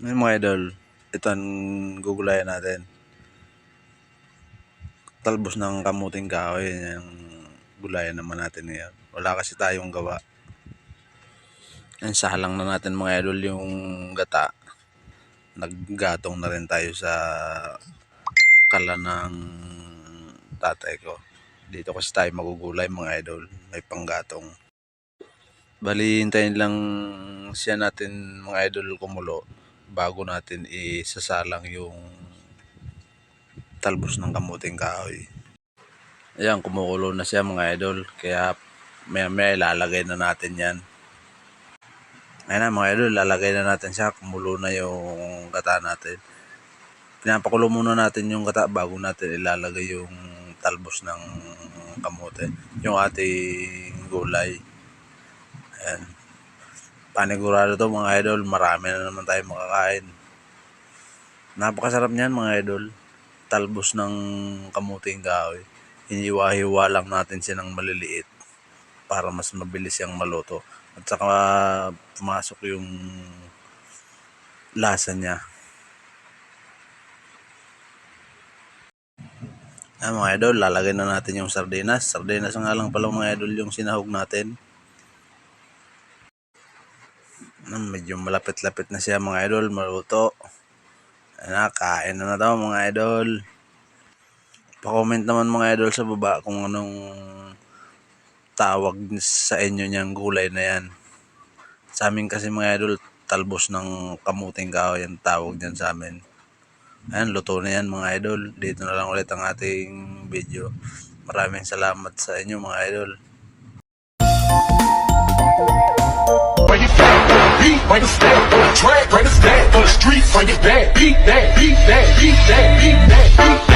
Ngayon mga idol, ito ang gugulayan natin. Talbos ng kamuting kahoy, yung gulayan naman natin ngayon. Wala kasi tayong gawa. Yan, sahalang na natin mga idol yung gata. Naggatong na rin tayo sa kala ng tatay ko. Dito kasi tayo magugulay mga idol. May panggatong. Bali, hintayin lang siya natin mga idol kumulo bago natin isasalang yung talbos ng kamuting kahoy. Ayan, kumukulo na siya mga idol. Kaya may ilalagay na natin yan. Ayan na mga idol, lalagay na natin siya. Kumulo na yung gata natin. Pinapakulo muna natin yung gata bago natin ilalagay yung talbos ng kamote. Yung ating gulay. Ayan. Panigurado to mga idol. Marami na naman tayo makakain. Napakasarap niyan mga idol. Talbos ng kamuting kahoy. Hiniwa-hiwa lang natin siya ng maliliit para mas mabilis siyang maluto. At saka pumasok yung lasa niya. Mga idol, lalagay na natin yung sardinas. Sardinas nga lang pala mga idol yung sinahog natin. Medyo malapit-lapit na siya mga idol, maluto. Kain na daw mga idol. Pa-comment naman mga idol sa baba kung anong tawag sa inyo niyang gulay na yan. Sa amin kasi mga idol, talbos ng kamuting kahoy ang tawag niyan sa amin. Ayan, luto na yan mga idol. Dito na lang ulit ang ating video. Maraming salamat sa inyo mga idol. Bring it back for the beat, bring it back for the track, bring it back for the streets, bring it back, beat that, beat that, beat that, beat that, beat that.